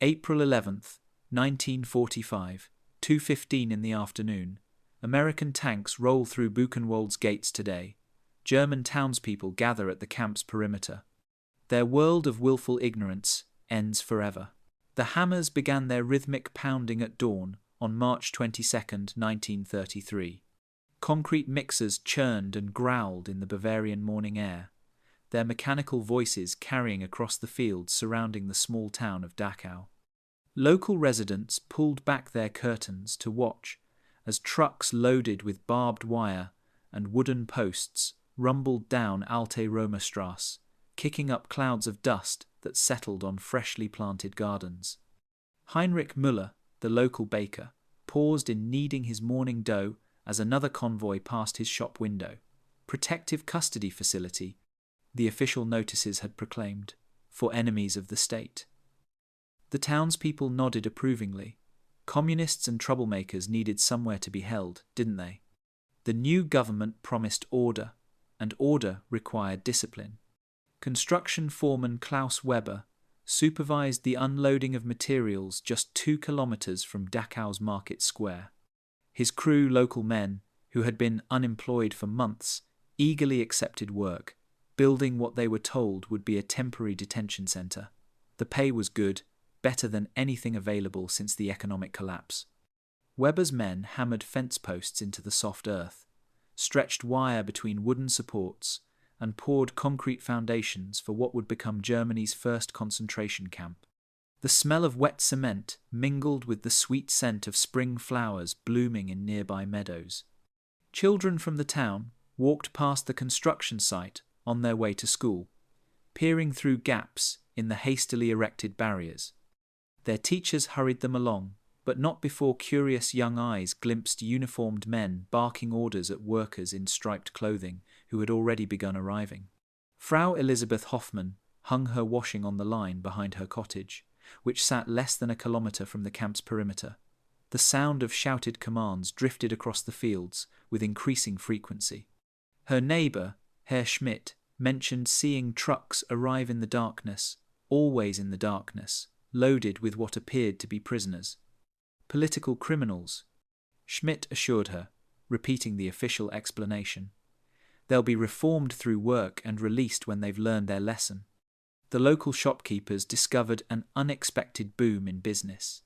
April 11th, 1945, 2:15 in the afternoon. American tanks roll through Buchenwald's gates today. German townspeople gather at the camp's perimeter. Their world of willful ignorance ends forever. The hammers began their rhythmic pounding at dawn on March 22, 1933. Concrete mixers churned and growled in the Bavarian morning air, their mechanical voices carrying across the fields surrounding the small town of Dachau. Local residents pulled back their curtains to watch as trucks loaded with barbed wire and wooden posts rumbled down Alte Römerstrasse, kicking up clouds of dust that settled on freshly planted gardens. Heinrich Müller, the local baker, paused in kneading his morning dough as another convoy passed his shop window. Protective custody facility, the official notices had proclaimed, for enemies of the state. The townspeople nodded approvingly. Communists and troublemakers needed somewhere to be held, didn't they? The new government promised order, and order required discipline. Construction foreman Klaus Weber supervised the unloading of materials just 2 kilometers from Dachau's market square. His crew, local men, who had been unemployed for months, eagerly accepted work, building what they were told would be a temporary detention center. The pay was good, better than anything available since the economic collapse. Weber's men hammered fence posts into the soft earth, stretched wire between wooden supports, and poured concrete foundations for what would become Germany's first concentration camp. The smell of wet cement mingled with the sweet scent of spring flowers blooming in nearby meadows. Children from the town walked past the construction site on their way to school, peering through gaps in the hastily erected barriers. Their teachers hurried them along, but not before curious young eyes glimpsed uniformed men barking orders at workers in striped clothing who had already begun arriving. Frau Elisabeth Hoffmann hung her washing on the line behind her cottage, which sat less than a kilometer from the camp's perimeter. The sound of shouted commands drifted across the fields with increasing frequency. Her neighbor, Herr Schmidt, mentioned seeing trucks arrive in the darkness, always in the darkness, loaded with what appeared to be prisoners. Political criminals, Schmidt assured her, repeating the official explanation. They'll be reformed through work and released when they've learned their lesson. The local shopkeepers discovered an unexpected boom in business.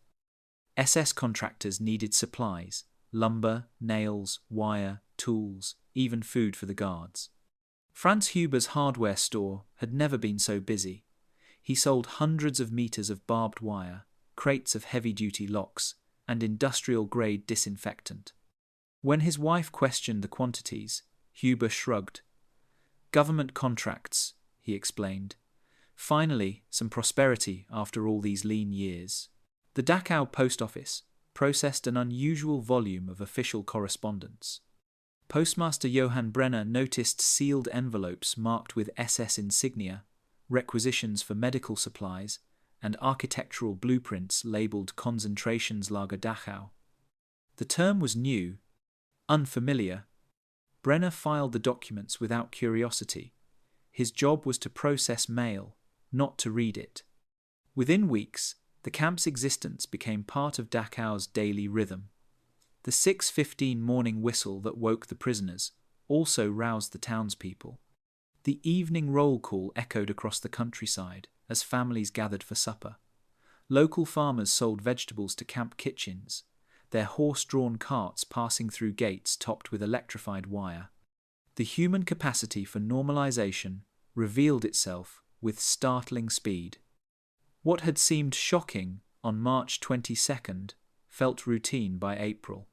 SS contractors needed supplies, lumber, nails, wire, tools, even food for the guards. Franz Huber's hardware store had never been so busy. He sold hundreds of meters of barbed wire, crates of heavy-duty locks, and industrial-grade disinfectant. When his wife questioned the quantities, Huber shrugged. Government contracts, he explained. Finally, some prosperity after all these lean years. The Dachau post office processed an unusual volume of official correspondence. Postmaster Johann Brenner noticed sealed envelopes marked with SS insignia, requisitions for medical supplies, and architectural blueprints labelled Konzentrationslager Dachau. The term was new, unfamiliar. Brenner filed the documents without curiosity. His job was to process mail, not to read it. Within weeks, the camp's existence became part of Dachau's daily rhythm. The 6:15 morning whistle that woke the prisoners also roused the townspeople. The evening roll call echoed across the countryside as families gathered for supper. Local farmers sold vegetables to camp kitchens, their horse-drawn carts passing through gates topped with electrified wire. The human capacity for normalization revealed itself with startling speed. What had seemed shocking on March 22nd felt routine by April.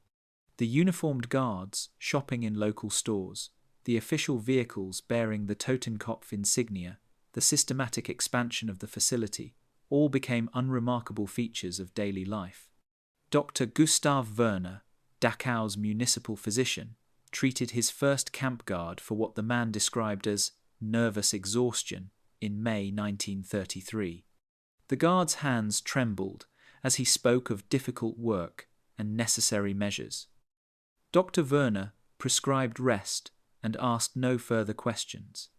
The uniformed guards shopping in local stores, the official vehicles bearing the Totenkopf insignia, the systematic expansion of the facility, all became unremarkable features of daily life. Dr. Gustav Werner, Dachau's municipal physician, treated his first camp guard for what the man described as nervous exhaustion in May 1933. The guard's hands trembled as he spoke of difficult work and necessary measures. Dr. Werner prescribed rest and asked no further questions.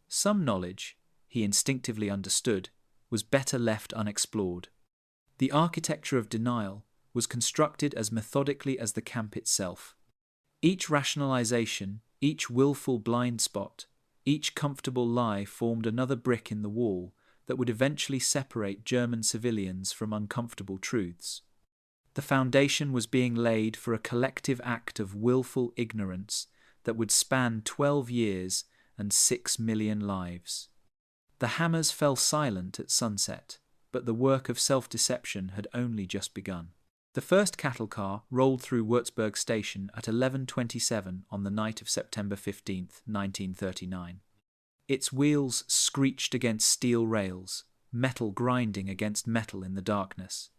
Some knowledge, he instinctively understood, was better left unexplored. The architecture of denial was constructed as methodically as the camp itself. Each rationalization, each willful blind spot, each comfortable lie formed another brick in the wall that would eventually separate German civilians from uncomfortable truths. The foundation was being laid for a collective act of willful ignorance that would span 12 years and 6 million lives. The hammers fell silent at sunset, but the work of self-deception had only just begun. The first cattle car rolled through Würzburg station at 11:27 on the night of September 15, 1939. Its wheels screeched against steel rails, metal grinding against metal in the darkness.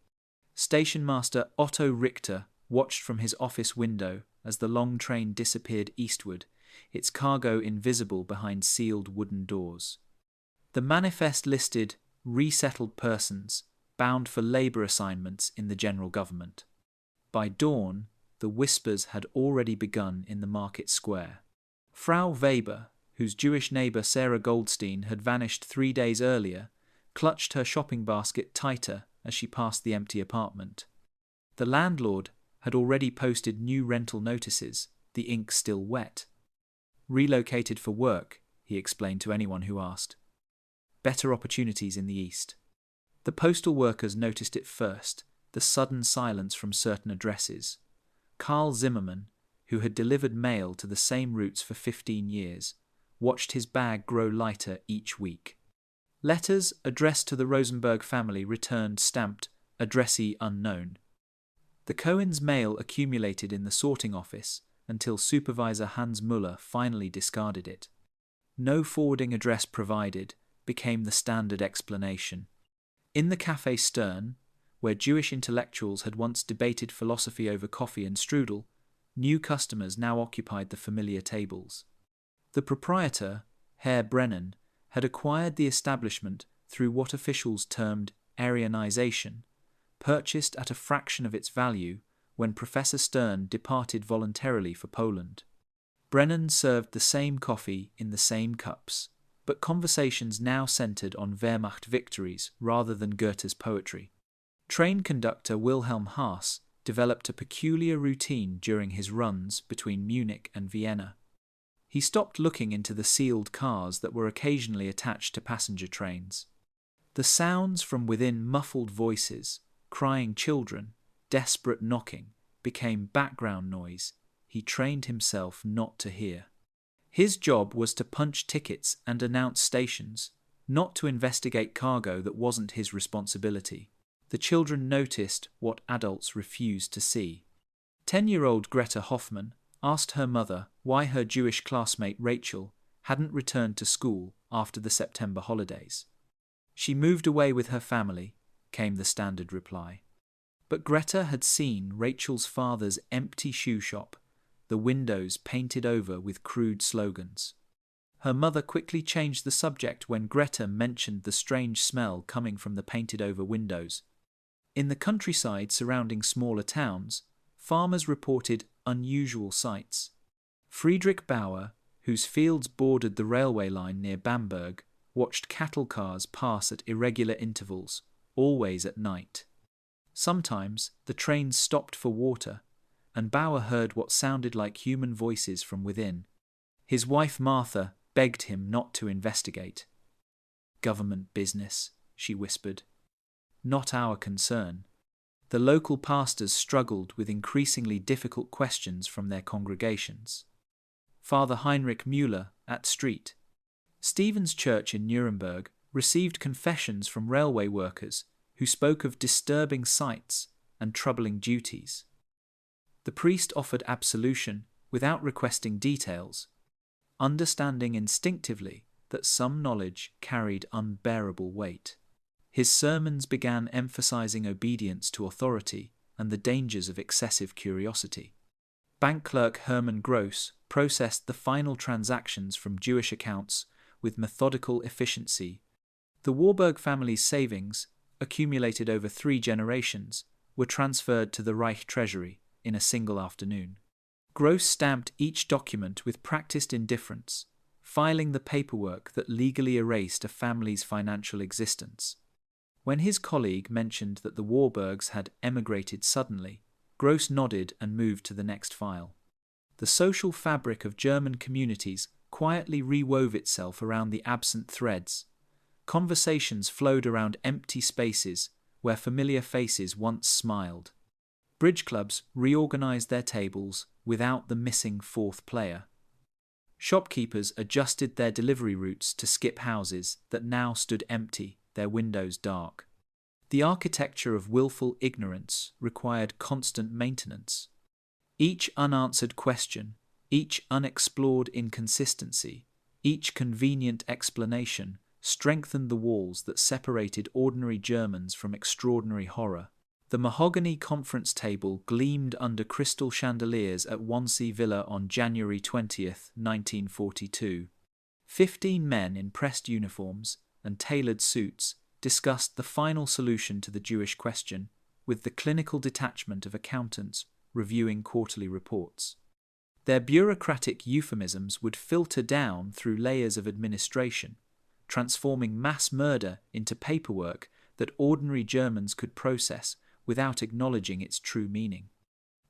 Station master Otto Richter watched from his office window as the long train disappeared eastward, its cargo invisible behind sealed wooden doors. The manifest listed resettled persons bound for labour assignments in the general government. By dawn, the whispers had already begun in the market square. Frau Weber, whose Jewish neighbour Sarah Goldstein had vanished 3 days earlier, clutched her shopping basket tighter as she passed the empty apartment. The landlord had already posted new rental notices, the ink still wet. Relocated for work, he explained to anyone who asked. Better opportunities in the east. The postal workers noticed it first, the sudden silence from certain addresses. Karl Zimmermann, who had delivered mail to the same routes for 15 years, watched his bag grow lighter each week. Letters addressed to the Rosenberg family returned stamped "addressee unknown." The Cohen's mail accumulated in the sorting office until Supervisor Hans Müller finally discarded it. No forwarding address provided became the standard explanation. In the Café Stern, where Jewish intellectuals had once debated philosophy over coffee and strudel, new customers now occupied the familiar tables. The proprietor, Herr Brennan, had acquired the establishment through what officials termed Aryanization, purchased at a fraction of its value when Professor Stern departed voluntarily for Poland. Brennan served the same coffee in the same cups, but conversations now centered on Wehrmacht victories rather than Goethe's poetry. Train conductor Wilhelm Haas developed a peculiar routine during his runs between Munich and Vienna. He stopped looking into the sealed cars that were occasionally attached to passenger trains. The sounds from within muffled voices, crying children, desperate knocking, became background noise he trained himself not to hear. His job was to punch tickets and announce stations, not to investigate cargo that wasn't his responsibility. The children noticed what adults refused to see. 10-year-old Greta Hoffmann asked her mother why her Jewish classmate Rachel hadn't returned to school after the September holidays. "She moved away with her family," came the standard reply. But Greta had seen Rachel's father's empty shoe shop, the windows painted over with crude slogans. Her mother quickly changed the subject when Greta mentioned the strange smell coming from the painted-over windows. In the countryside surrounding smaller towns, farmers reported unusual sights. Friedrich Bauer, whose fields bordered the railway line near Bamberg, watched cattle cars pass at irregular intervals, always at night. Sometimes the trains stopped for water, and Bauer heard what sounded like human voices from within. His wife Martha begged him not to investigate. "Government business," she whispered. "Not our concern." The local pastors struggled with increasingly difficult questions from their congregations. Father Heinrich Müller at Street. Stephen's Church in Nuremberg received confessions from railway workers who spoke of disturbing sights and troubling duties. The priest offered absolution without requesting details, understanding instinctively that some knowledge carried unbearable weight. His sermons began emphasizing obedience to authority and the dangers of excessive curiosity. Bank clerk Hermann Gross processed the final transactions from Jewish accounts with methodical efficiency. The Warburg family's savings, accumulated over 3 generations, were transferred to the Reich Treasury in a single afternoon. Gross stamped each document with practiced indifference, filing the paperwork that legally erased a family's financial existence. When his colleague mentioned that the Warburgs had emigrated suddenly, Gross nodded and moved to the next file. The social fabric of German communities quietly rewove itself around the absent threads. Conversations flowed around empty spaces where familiar faces once smiled. Bridge clubs reorganized their tables without the missing fourth player. Shopkeepers adjusted their delivery routes to skip houses that now stood empty, their windows dark. The architecture of willful ignorance required constant maintenance. Each unanswered question, each unexplored inconsistency, each convenient explanation strengthened the walls that separated ordinary Germans from extraordinary horror. The mahogany conference table gleamed under crystal chandeliers at Wannsee Villa on January 20th, 1942. 15 men in pressed uniforms and tailored suits discussed the final solution to the Jewish question with the clinical detachment of accountants reviewing quarterly reports. Their bureaucratic euphemisms would filter down through layers of administration, transforming mass murder into paperwork that ordinary Germans could process without acknowledging its true meaning.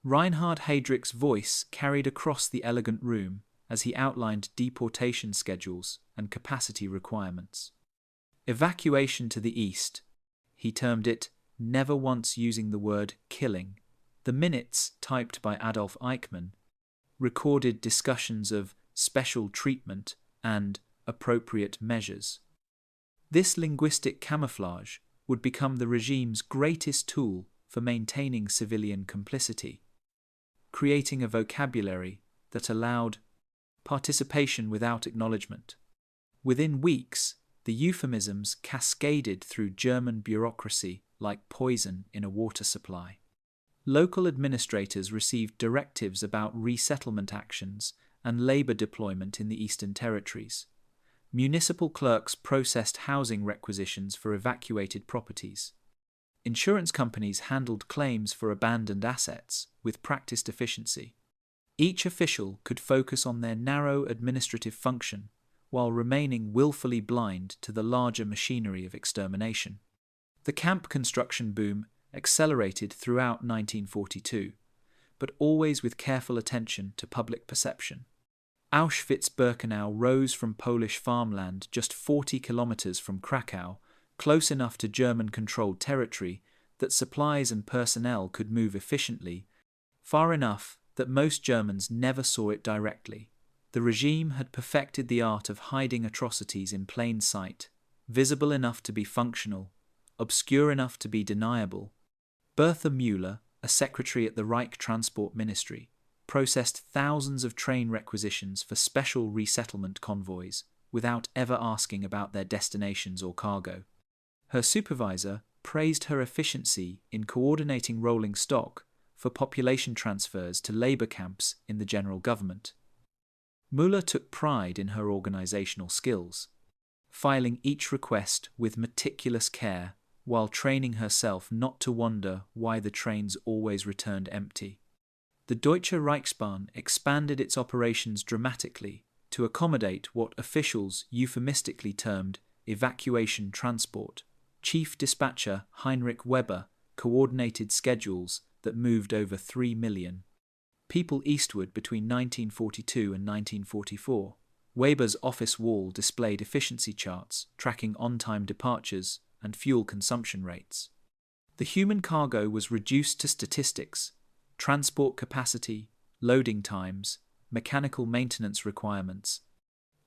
Reinhard Heydrich's voice carried across the elegant room as he outlined deportation schedules and capacity requirements. Evacuation to the east, he termed it, never once using the word killing. The minutes, typed by Adolf Eichmann, recorded discussions of special treatment and appropriate measures. This linguistic camouflage would become the regime's greatest tool for maintaining civilian complicity, creating a vocabulary that allowed participation without acknowledgement. Within weeks, the euphemisms cascaded through German bureaucracy like poison in a water supply. Local administrators received directives about resettlement actions and labor deployment in the Eastern Territories. Municipal clerks processed housing requisitions for evacuated properties. Insurance companies handled claims for abandoned assets with practiced efficiency. Each official could focus on their narrow administrative function while remaining willfully blind to the larger machinery of extermination. The camp construction boom accelerated throughout 1942, but always with careful attention to public perception. Auschwitz-Birkenau rose from Polish farmland just 40 kilometers from Krakow, close enough to German-controlled territory that supplies and personnel could move efficiently, far enough that most Germans never saw it directly. The regime had perfected the art of hiding atrocities in plain sight, visible enough to be functional, obscure enough to be deniable. Bertha Müller, a secretary at the Reich Transport Ministry, processed thousands of train requisitions for special resettlement convoys without ever asking about their destinations or cargo. Her supervisor praised her efficiency in coordinating rolling stock for population transfers to labor camps in the general government. Müller took pride in her organizational skills, filing each request with meticulous care while training herself not to wonder why the trains always returned empty. The Deutsche Reichsbahn expanded its operations dramatically to accommodate what officials euphemistically termed evacuation transport. Chief dispatcher Heinrich Weber coordinated schedules that moved over 3 million people eastward between 1942 and 1944. Weber's office wall displayed efficiency charts tracking on-time departures and fuel consumption rates. The human cargo was reduced to statistics: transport capacity, loading times, mechanical maintenance requirements.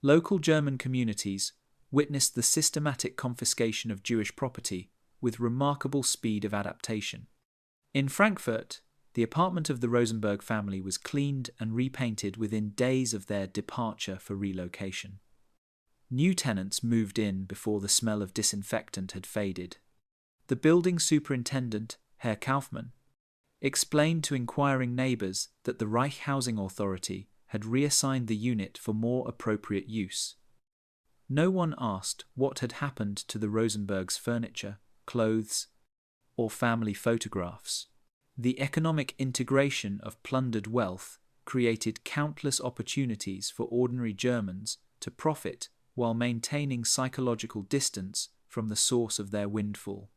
Local German communities witnessed the systematic confiscation of Jewish property with remarkable speed of adaptation. In Frankfurt, the apartment of the Rosenberg family was cleaned and repainted within days of their departure for relocation. New tenants moved in before the smell of disinfectant had faded. The building superintendent, Herr Kaufmann, explained to inquiring neighbours that the Reich Housing Authority had reassigned the unit for more appropriate use. No one asked what had happened to the Rosenbergs' furniture, clothes, or family photographs. The economic integration of plundered wealth created countless opportunities for ordinary Germans to profit while maintaining psychological distance from the source of their windfall.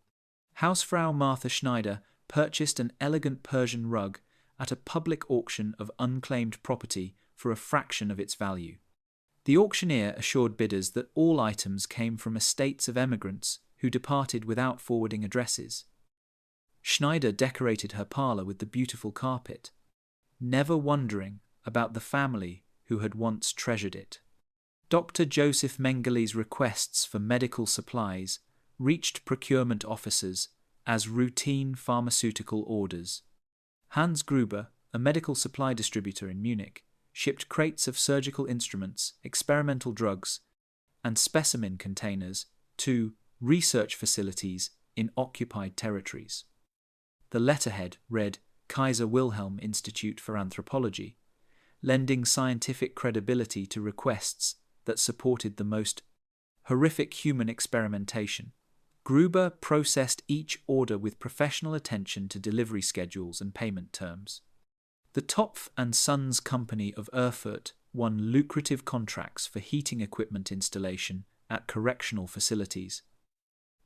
Hausfrau Martha Schneider purchased an elegant Persian rug at a public auction of unclaimed property for a fraction of its value. The auctioneer assured bidders that all items came from estates of emigrants who departed without forwarding addresses. Schneider decorated her parlour with the beautiful carpet, never wondering about the family who had once treasured it. Dr. Joseph Mengele's requests for medical supplies reached procurement officers as routine pharmaceutical orders. Hans Gruber, a medical supply distributor in Munich, shipped crates of surgical instruments, experimental drugs, and specimen containers to research facilities in occupied territories. The letterhead read Kaiser Wilhelm Institute for Anthropology, lending scientific credibility to requests that supported the most horrific human experimentation. Gruber processed each order with professional attention to delivery schedules and payment terms. The Topf and Sons Company of Erfurt won lucrative contracts for heating equipment installation at correctional facilities.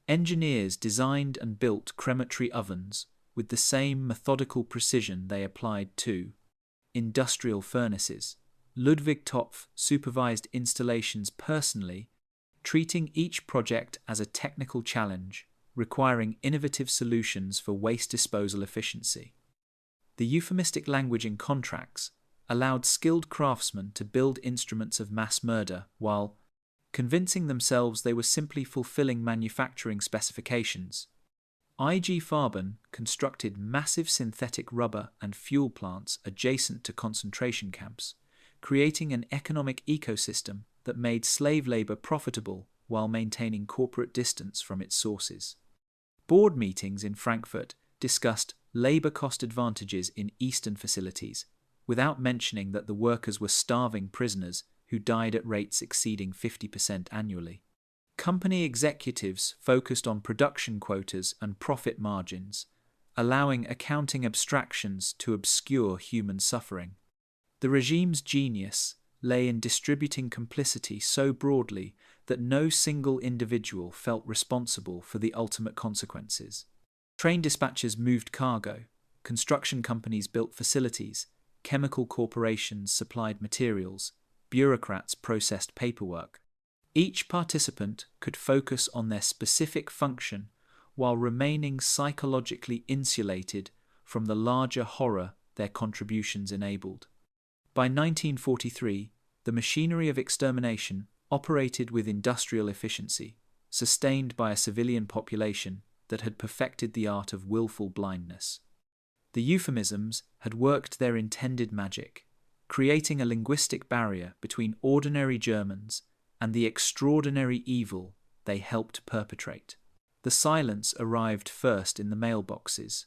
Engineers designed and built crematory ovens with the same methodical precision they applied to industrial furnaces. Ludwig Topf supervised installations personally, treating each project as a technical challenge, requiring innovative solutions for waste disposal efficiency. The euphemistic language in contracts allowed skilled craftsmen to build instruments of mass murder while convincing themselves they were simply fulfilling manufacturing specifications. IG Farben constructed massive synthetic rubber and fuel plants adjacent to concentration camps, creating an economic ecosystem that made slave labor profitable while maintaining corporate distance from its sources. Board meetings in Frankfurt discussed labor cost advantages in eastern facilities, without mentioning that the workers were starving prisoners who died at rates exceeding 50% annually. Company executives focused on production quotas and profit margins, allowing accounting abstractions to obscure human suffering. The regime's genius lay in distributing complicity so broadly that no single individual felt responsible for the ultimate consequences. Train dispatchers moved cargo, construction companies built facilities, chemical corporations supplied materials, bureaucrats processed paperwork. Each participant could focus on their specific function while remaining psychologically insulated from the larger horror their contributions enabled. By 1943, the machinery of extermination operated with industrial efficiency, sustained by a civilian population that had perfected the art of willful blindness. The euphemisms had worked their intended magic, creating a linguistic barrier between ordinary Germans and the extraordinary evil they helped perpetrate. The silence arrived first in the mailboxes.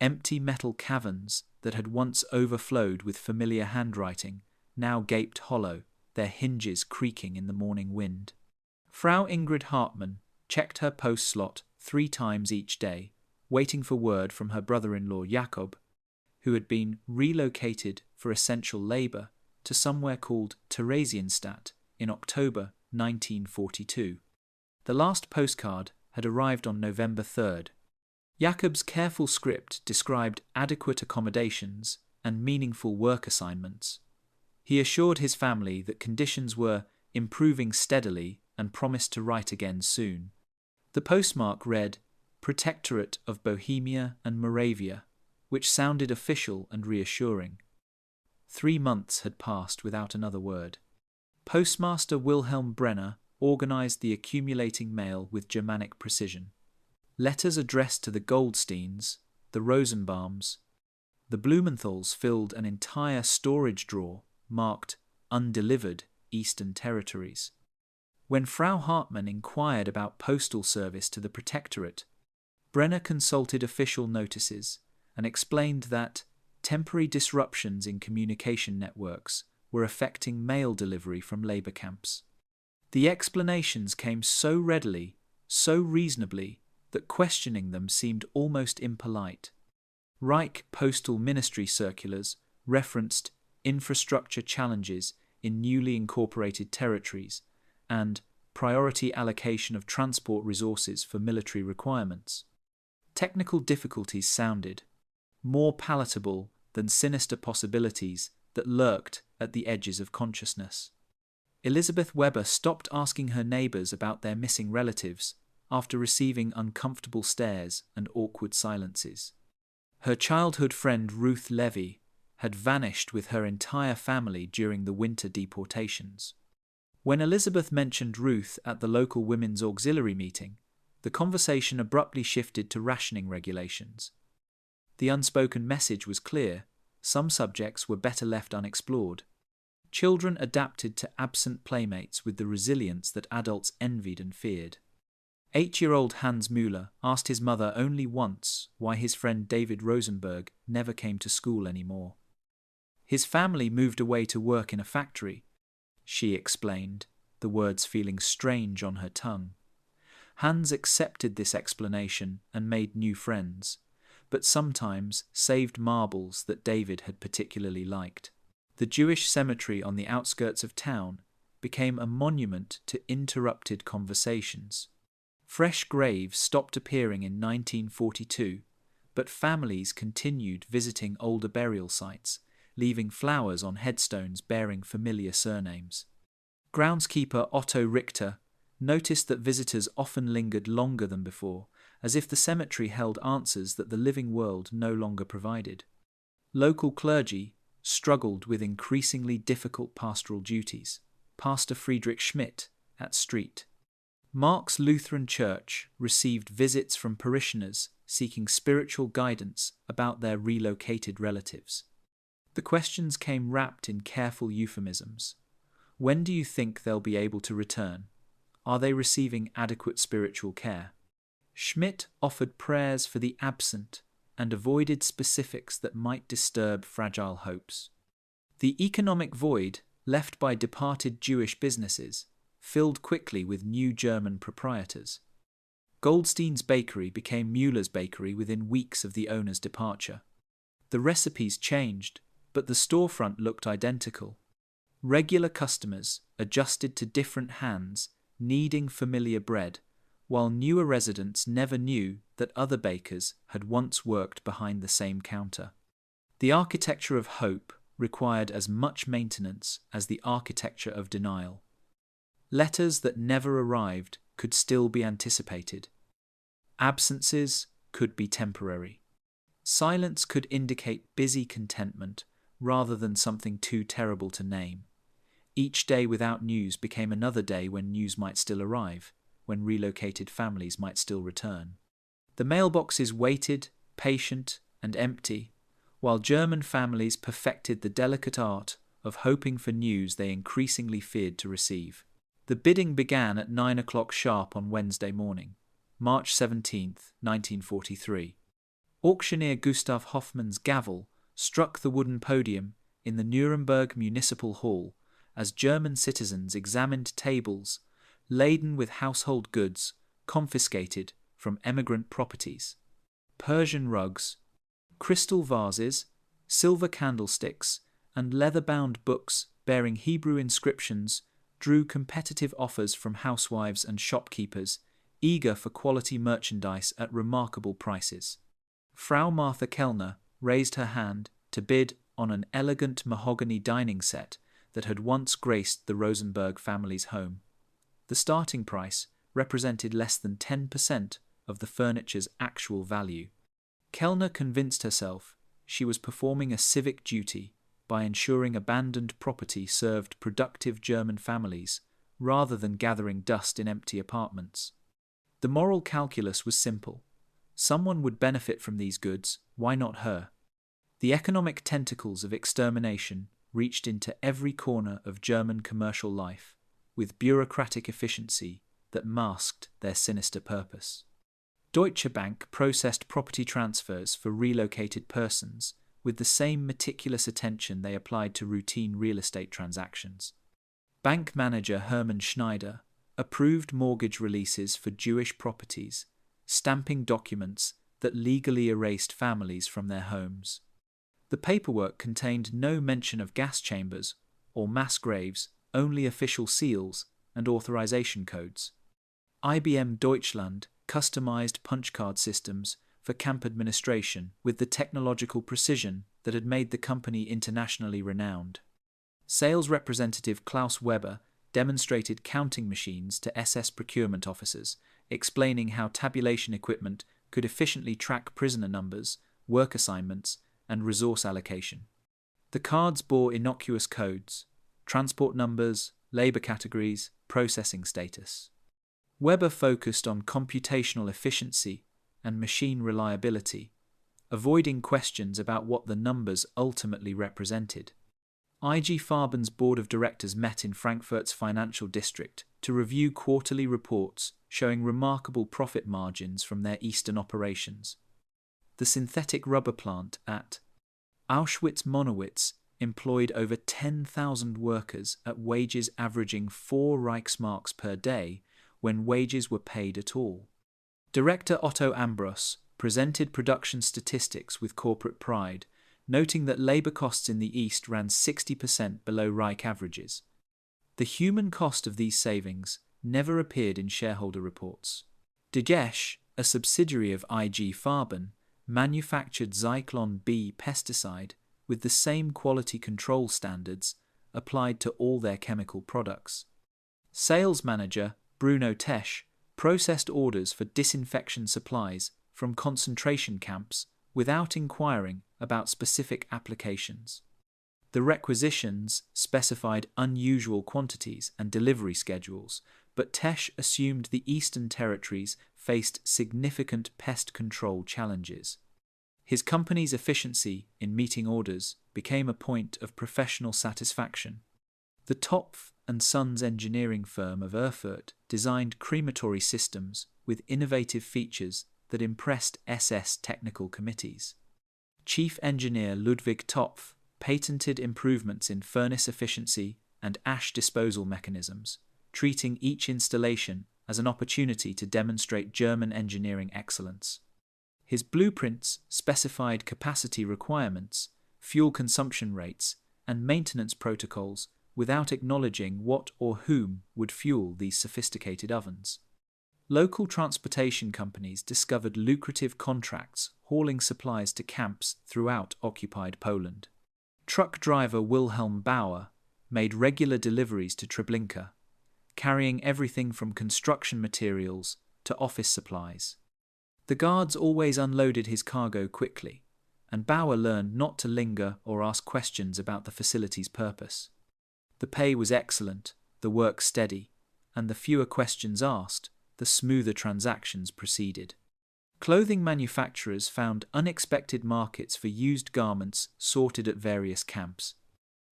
Empty metal caverns that had once overflowed with familiar handwriting now gaped hollow, their hinges creaking in the morning wind. Frau Ingrid Hartmann checked her post slot 3 times each day, waiting for word from her brother-in-law Jakob, who had been relocated for essential labour to somewhere called Theresienstadt in October 1942. The last postcard had arrived on November 3rd. Jakob's careful script described adequate accommodations and meaningful work assignments. He assured his family that conditions were improving steadily and promised to write again soon. The postmark read, Protectorate of Bohemia and Moravia, which sounded official and reassuring. 3 months had passed without another word. Postmaster Wilhelm Brenner organized the accumulating mail with Germanic precision. Letters addressed to the Goldsteins, the Rosenbaums, the Blumenthals filled an entire storage drawer marked Undelivered Eastern Territories. When Frau Hartmann inquired about postal service to the Protectorate, Brenner consulted official notices and explained that temporary disruptions in communication networks were affecting mail delivery from labour camps. The explanations came so readily, so reasonably, that questioning them seemed almost impolite. Reich Postal Ministry circulars referenced infrastructure challenges in newly incorporated territories and priority allocation of transport resources for military requirements. Technical difficulties sounded more palatable than sinister possibilities that lurked at the edges of consciousness. Elizabeth Weber stopped asking her neighbors about their missing relatives after receiving uncomfortable stares and awkward silences. Her childhood friend Ruth Levy had vanished with her entire family during the winter deportations. When Elizabeth mentioned Ruth at the local women's auxiliary meeting, the conversation abruptly shifted to rationing regulations. The unspoken message was clear: some subjects were better left unexplored. Children adapted to absent playmates with the resilience that adults envied and feared. 8-year-old Hans Müller asked his mother only once why his friend David Rosenberg never came to school anymore. His family moved away to work in a factory, she explained, the words feeling strange on her tongue. Hans accepted this explanation and made new friends, but sometimes saved marbles that David had particularly liked. The Jewish cemetery on the outskirts of town became a monument to interrupted conversations. Fresh graves stopped appearing in 1942, but families continued visiting older burial sites, leaving flowers on headstones bearing familiar surnames. Groundskeeper Otto Richter noticed that visitors often lingered longer than before, as if the cemetery held answers that the living world no longer provided. Local clergy struggled with increasingly difficult pastoral duties. Pastor Friedrich Schmidt at St. Mark's Lutheran Church received visits from parishioners seeking spiritual guidance about their relocated relatives. The questions came wrapped in careful euphemisms. When do you think they'll be able to return? Are they receiving adequate spiritual care? Schmidt offered prayers for the absent and avoided specifics that might disturb fragile hopes. The economic void left by departed Jewish businesses filled quickly with new German proprietors. Goldstein's bakery became Müller's bakery within weeks of the owner's departure. The recipes changed, but the storefront looked identical. Regular customers adjusted to different hands, needing familiar bread, while newer residents never knew that other bakers had once worked behind the same counter. The architecture of hope required as much maintenance as the architecture of denial. Letters that never arrived could still be anticipated. Absences could be temporary. Silence could indicate busy contentment rather than something too terrible to name. Each day without news became another day when news might still arrive, when relocated families might still return. The mailboxes waited, patient and empty, while German families perfected the delicate art of hoping for news they increasingly feared to receive. The bidding began at 9 o'clock sharp on Wednesday morning, March 17, 1943. Auctioneer Gustav Hoffmann's gavel struck the wooden podium in the Nuremberg Municipal Hall as German citizens examined tables laden with household goods confiscated from emigrant properties. Persian rugs, crystal vases, silver candlesticks, and leather-bound books bearing Hebrew inscriptions drew competitive offers from housewives and shopkeepers eager for quality merchandise at remarkable prices. Frau Martha Kellner raised her hand to bid on an elegant mahogany dining set that had once graced the Rosenberg family's home. The starting price represented less than 10% of the furniture's actual value. Kellner convinced herself she was performing a civic duty by ensuring abandoned property served productive German families rather than gathering dust in empty apartments. The moral calculus was simple. Someone would benefit from these goods, why not her? The economic tentacles of extermination reached into every corner of German commercial life, with bureaucratic efficiency that masked their sinister purpose. Deutsche Bank processed property transfers for relocated persons with the same meticulous attention they applied to routine real estate transactions. Bank manager Hermann Schneider approved mortgage releases for Jewish properties, stamping documents that legally erased families from their homes. The paperwork contained no mention of gas chambers or mass graves, only official seals and authorization codes. IBM Deutschland customized punch card systems for camp administration with the technological precision that had made the company internationally renowned. Sales representative Klaus Weber demonstrated counting machines to SS procurement officers, explaining how tabulation equipment could efficiently track prisoner numbers, work assignments, and resource allocation. The cards bore innocuous codes: transport numbers, labor categories, processing status. Weber focused on computational efficiency and machine reliability, avoiding questions about what the numbers ultimately represented. IG Farben's board of directors met in Frankfurt's financial district to review quarterly reports showing remarkable profit margins from their eastern operations. The synthetic rubber plant at Auschwitz-Monowitz employed over 10,000 workers at wages averaging 4 Reichsmarks per day when wages were paid at all. Director Otto Ambros presented production statistics with corporate pride, noting that labor costs in the East ran 60% below Reich averages. The human cost of these savings never appeared in shareholder reports. Degesch, a subsidiary of IG Farben, manufactured Zyklon B pesticide with the same quality control standards applied to all their chemical products. Sales manager Bruno Tesch processed orders for disinfection supplies from concentration camps without inquiring about specific applications. The requisitions specified unusual quantities and delivery schedules, but Tesch assumed the Eastern Territories faced significant pest control challenges. His company's efficiency in meeting orders became a point of professional satisfaction. The Topf and Sons engineering firm of Erfurt designed crematory systems with innovative features that impressed SS technical committees. Chief engineer Ludwig Topf patented improvements in furnace efficiency and ash disposal mechanisms, treating each installation as an opportunity to demonstrate German engineering excellence. His blueprints specified capacity requirements, fuel consumption rates, and maintenance protocols without acknowledging what or whom would fuel these sophisticated ovens. Local transportation companies discovered lucrative contracts hauling supplies to camps throughout occupied Poland. Truck driver Wilhelm Bauer made regular deliveries to Treblinka, carrying everything from construction materials to office supplies. The guards always unloaded his cargo quickly, and Bauer learned not to linger or ask questions about the facility's purpose. The pay was excellent, the work steady, and the fewer questions asked, the smoother transactions proceeded. Clothing manufacturers found unexpected markets for used garments sorted at various camps.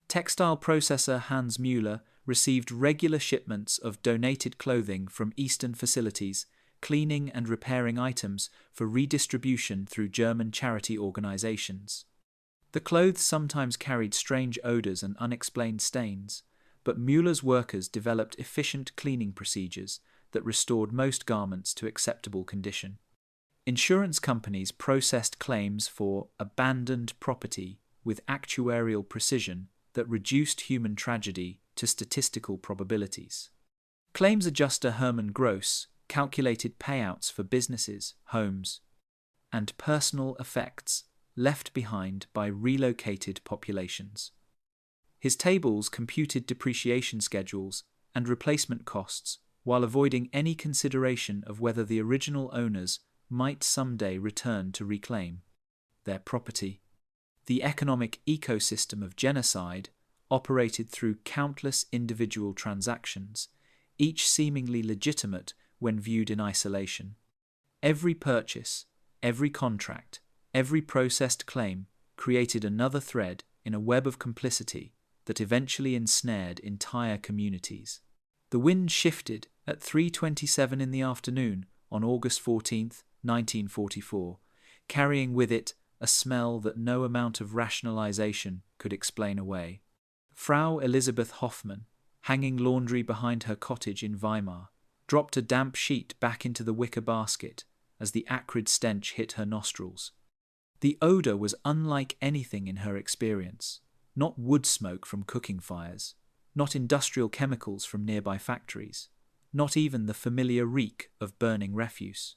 Textile processor Hans Müller received regular shipments of donated clothing from Eastern facilities, cleaning and repairing items for redistribution through German charity organizations. The clothes sometimes carried strange odors and unexplained stains, but Müller's workers developed efficient cleaning procedures that restored most garments to acceptable condition. Insurance companies processed claims for abandoned property with actuarial precision that reduced human tragedy to statistical probabilities. Claims adjuster Hermann Gross calculated payouts for businesses, homes, and personal effects left behind by relocated populations. His tables computed depreciation schedules and replacement costs while avoiding any consideration of whether the original owners might someday return to reclaim their property. The economic ecosystem of genocide operated through countless individual transactions, each seemingly legitimate when viewed in isolation. Every purchase, every contract, every processed claim created another thread in a web of complicity that eventually ensnared entire communities. The wind shifted at 3:27 in the afternoon on August 14, 1944, carrying with it a smell that no amount of rationalization could explain away. Frau Elisabeth Hoffmann, hanging laundry behind her cottage in Weimar, dropped a damp sheet back into the wicker basket as the acrid stench hit her nostrils. The odor was unlike anything in her experience, not wood smoke from cooking fires, not industrial chemicals from nearby factories, not even the familiar reek of burning refuse.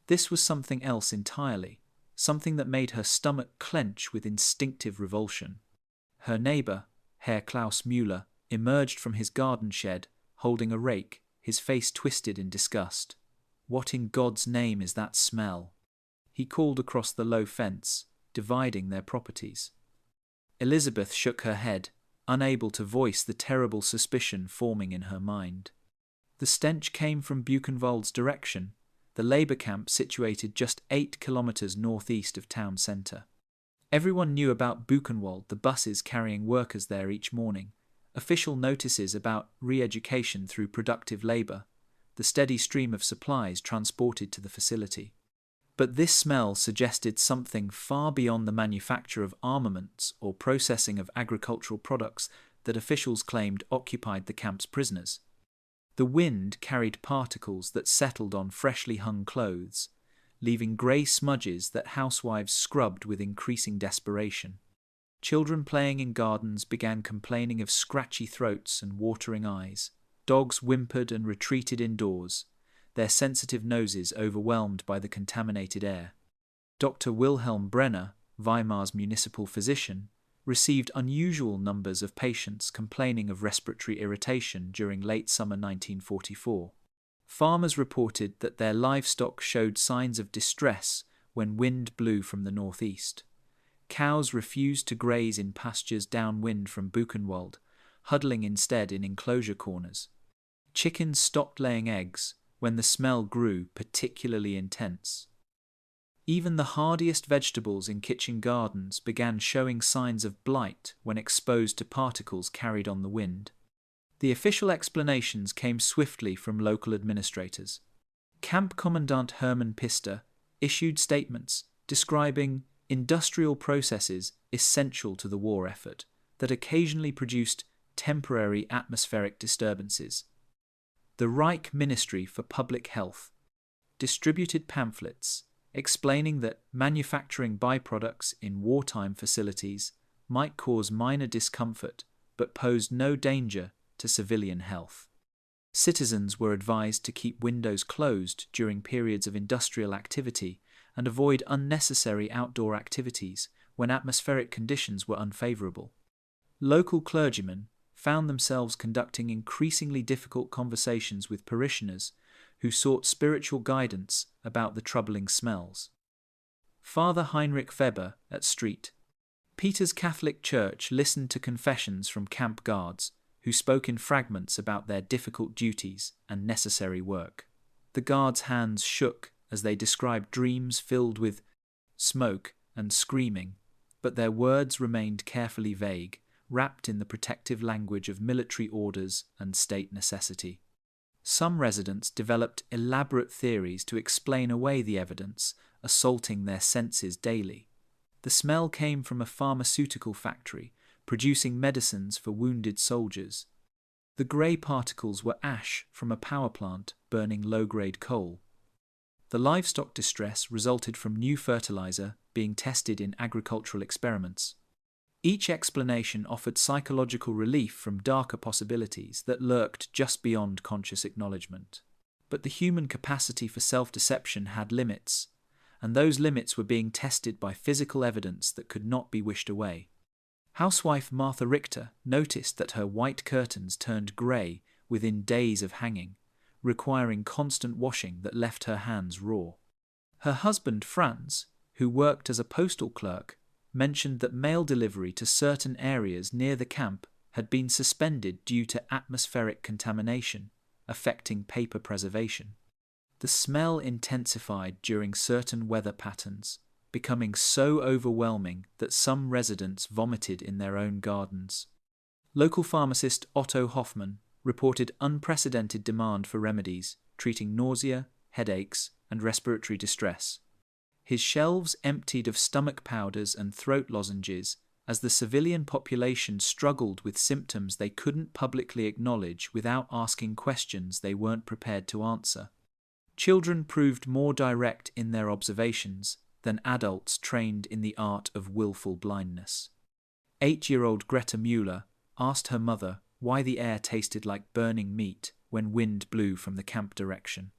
This was something else entirely, something that made her stomach clench with instinctive revulsion. Her neighbor, Herr Klaus Müller, emerged from his garden shed, holding a rake, his face twisted in disgust. "What in God's name is that smell?" he called across the low fence, dividing their properties. Elizabeth shook her head, unable to voice the terrible suspicion forming in her mind. The stench came from Buchenwald's direction, the labour camp situated just 8 kilometres northeast of town centre. Everyone knew about Buchenwald, the buses carrying workers there each morning, official notices about re-education through productive labour, the steady stream of supplies transported to the facility. But this smell suggested something far beyond the manufacture of armaments or processing of agricultural products that officials claimed occupied the camp's prisoners. The wind carried particles that settled on freshly hung clothes, leaving grey smudges that housewives scrubbed with increasing desperation. Children playing in gardens began complaining of scratchy throats and watering eyes. Dogs whimpered and retreated indoors, their sensitive noses overwhelmed by the contaminated air. Dr. Wilhelm Brenner, Weimar's municipal physician, received unusual numbers of patients complaining of respiratory irritation during late summer 1944. Farmers reported that their livestock showed signs of distress when wind blew from the northeast. Cows refused to graze in pastures downwind from Buchenwald, huddling instead in enclosure corners. Chickens stopped laying eggs when the smell grew particularly intense. Even the hardiest vegetables in kitchen gardens began showing signs of blight when exposed to particles carried on the wind. The official explanations came swiftly from local administrators. Camp Commandant Hermann Pister issued statements describing industrial processes essential to the war effort that occasionally produced temporary atmospheric disturbances. The Reich Ministry for Public Health distributed pamphlets explaining that manufacturing byproducts in wartime facilities might cause minor discomfort but posed no danger to civilian health. Citizens were advised to keep windows closed during periods of industrial activity and avoid unnecessary outdoor activities when atmospheric conditions were unfavorable. Local clergymen found themselves conducting increasingly difficult conversations with parishioners who sought spiritual guidance about the troubling smells. Father Heinrich Weber at St. Peter's Catholic Church listened to confessions from camp guards who spoke in fragments about their difficult duties and necessary work. The guards' hands shook as they described dreams filled with smoke and screaming, but their words remained carefully vague, wrapped in the protective language of military orders and state necessity. Some residents developed elaborate theories to explain away the evidence assaulting their senses daily. The smell came from a pharmaceutical factory producing medicines for wounded soldiers. The grey particles were ash from a power plant burning low-grade coal. The livestock distress resulted from new fertilizer being tested in agricultural experiments. Each explanation offered psychological relief from darker possibilities that lurked just beyond conscious acknowledgement. But the human capacity for self-deception had limits, and those limits were being tested by physical evidence that could not be wished away. Housewife Martha Richter noticed that her white curtains turned grey within days of hanging, requiring constant washing that left her hands raw. Her husband Franz, who worked as a postal clerk, mentioned that mail delivery to certain areas near the camp had been suspended due to atmospheric contamination, affecting paper preservation. The smell intensified during certain weather patterns, becoming so overwhelming that some residents vomited in their own gardens. Local pharmacist Otto Hoffmann reported unprecedented demand for remedies treating nausea, headaches, and respiratory distress. His shelves emptied of stomach powders and throat lozenges as the civilian population struggled with symptoms they couldn't publicly acknowledge without asking questions they weren't prepared to answer. Children proved more direct in their observations than adults trained in the art of willful blindness. 8-year-old Greta Müller asked her mother why the air tasted like burning meat when wind blew from the camp direction.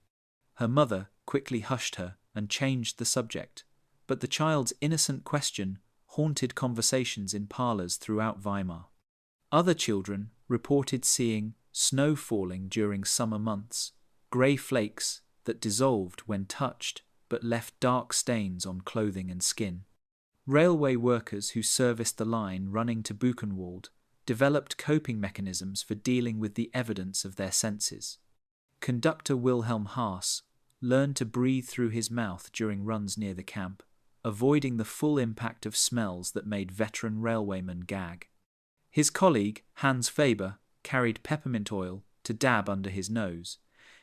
Her mother quickly hushed her and changed the subject, but the child's innocent question haunted conversations in parlors throughout Weimar. Other children reported seeing snow falling during summer months, grey flakes that dissolved when touched but left dark stains on clothing and skin. Railway workers who serviced the line running to Buchenwald developed coping mechanisms for dealing with the evidence of their senses. Conductor Wilhelm Haas learned to breathe through his mouth during runs near the camp, avoiding the full impact of smells that made veteran railwaymen gag. His colleague, Hans Faber, carried peppermint oil to dab under his nose,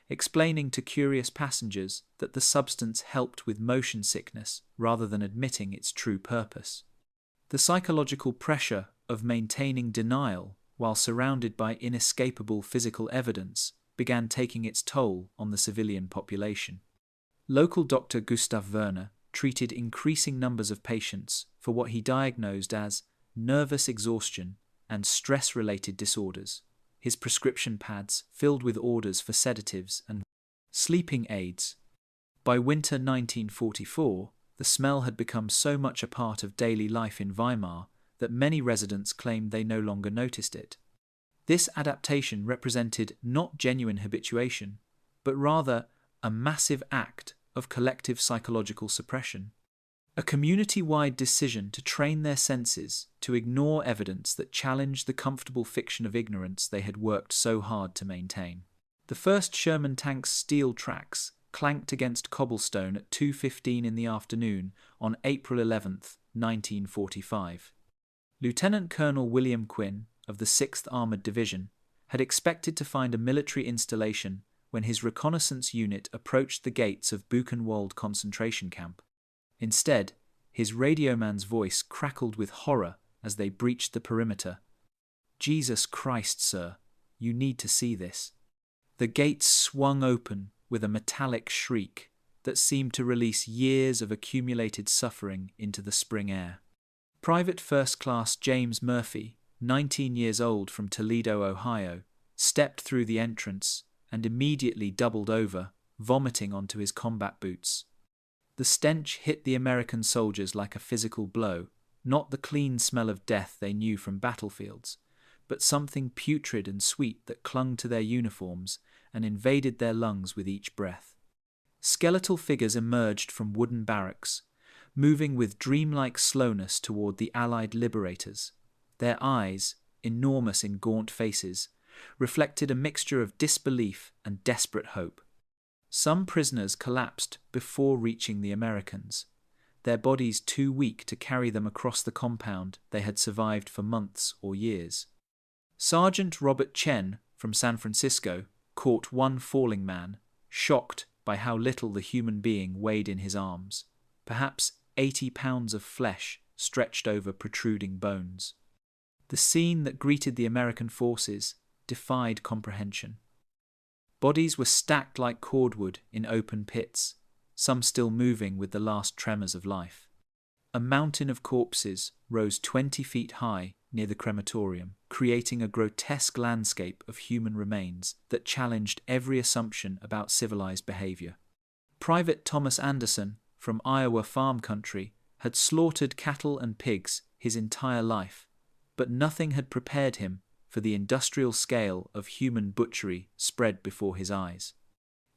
explaining to curious passengers that the substance helped with motion sickness rather than admitting its true purpose. The psychological pressure of maintaining denial while surrounded by inescapable physical evidence began taking its toll on the civilian population. Local doctor Gustav Werner treated increasing numbers of patients for what he diagnosed as nervous exhaustion and stress-related disorders, his prescription pads filled with orders for sedatives and sleeping aids. By winter 1944, the smell had become so much a part of daily life in Weimar that many residents claimed they no longer noticed it. This adaptation represented not genuine habituation, but rather a massive act of collective psychological suppression. A community-wide decision to train their senses to ignore evidence that challenged the comfortable fiction of ignorance they had worked so hard to maintain. The first Sherman tank's steel tracks clanked against cobblestone at 2:15 in the afternoon on April 11, 1945. Lieutenant Colonel William Quinn of the 6th Armored Division had expected to find a military installation when his reconnaissance unit approached the gates of Buchenwald concentration camp. Instead, his radioman's voice crackled with horror as they breached the perimeter. "Jesus Christ, sir, you need to see this." The gates swung open with a metallic shriek that seemed to release years of accumulated suffering into the spring air. Private First Class James Murphy, 19 years old from Toledo, Ohio, stepped through the entrance and immediately doubled over, vomiting onto his combat boots. The stench hit the American soldiers like a physical blow, not the clean smell of death they knew from battlefields, but something putrid and sweet that clung to their uniforms and invaded their lungs with each breath. Skeletal figures emerged from wooden barracks, moving with dreamlike slowness toward the Allied liberators. Their eyes, enormous in gaunt faces, reflected a mixture of disbelief and desperate hope. Some prisoners collapsed before reaching the Americans, their bodies too weak to carry them across the compound they had survived for months or years. Sergeant Robert Chen from San Francisco caught one falling man, shocked by how little the human being weighed in his arms, perhaps 80 pounds of flesh stretched over protruding bones. The scene that greeted the American forces defied comprehension. Bodies were stacked like cordwood in open pits, some still moving with the last tremors of life. A mountain of corpses rose 20 feet high near the crematorium, creating a grotesque landscape of human remains that challenged every assumption about civilized behavior. Private Thomas Anderson, from Iowa farm country, had slaughtered cattle and pigs his entire life, but nothing had prepared him for the industrial scale of human butchery spread before his eyes.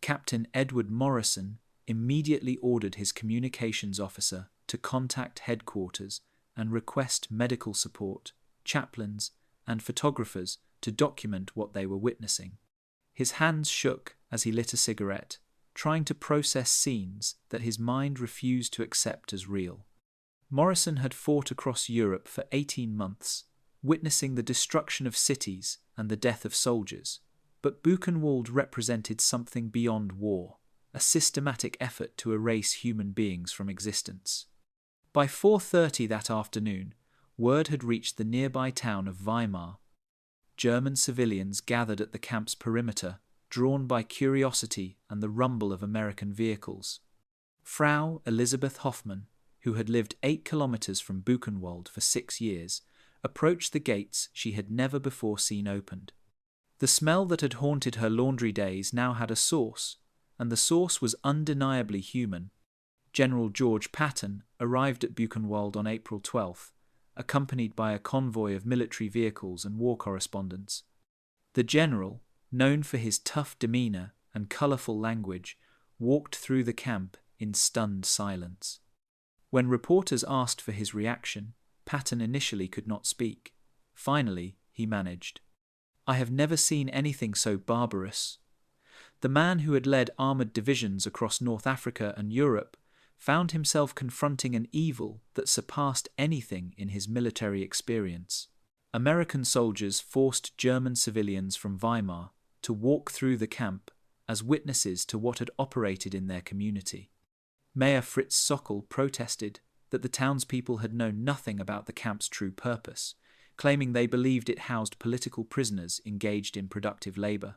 Captain Edward Morrison immediately ordered his communications officer to contact headquarters and request medical support, chaplains, and photographers to document what they were witnessing. His hands shook as he lit a cigarette, trying to process scenes that his mind refused to accept as real. Morrison had fought across Europe for 18 months, witnessing the destruction of cities and the death of soldiers, but Buchenwald represented something beyond war, a systematic effort to erase human beings from existence. By 4:30 that afternoon, word had reached the nearby town of Weimar. German civilians gathered at the camp's perimeter, drawn by curiosity and the rumble of American vehicles. Frau Elisabeth Hoffmann, who had lived 8 kilometers from Buchenwald for 6 years, approached the gates she had never before seen opened. The smell that had haunted her laundry days now had a source, and the source was undeniably human. General George Patton, arrived at Buchenwald on April 12, accompanied by a convoy of military vehicles and war correspondents. The general, known for his tough demeanor and colorful language, walked through the camp in stunned silence. When reporters asked for his reaction, Patton initially could not speak. Finally, he managed. "I have never seen anything so barbarous." The man who had led armored divisions across North Africa and Europe found himself confronting an evil that surpassed anything in his military experience. American soldiers forced German civilians from Weimar to walk through the camp as witnesses to what had operated in their community. Mayor Fritz Sockel protested that the townspeople had known nothing about the camp's true purpose, claiming they believed it housed political prisoners engaged in productive labor.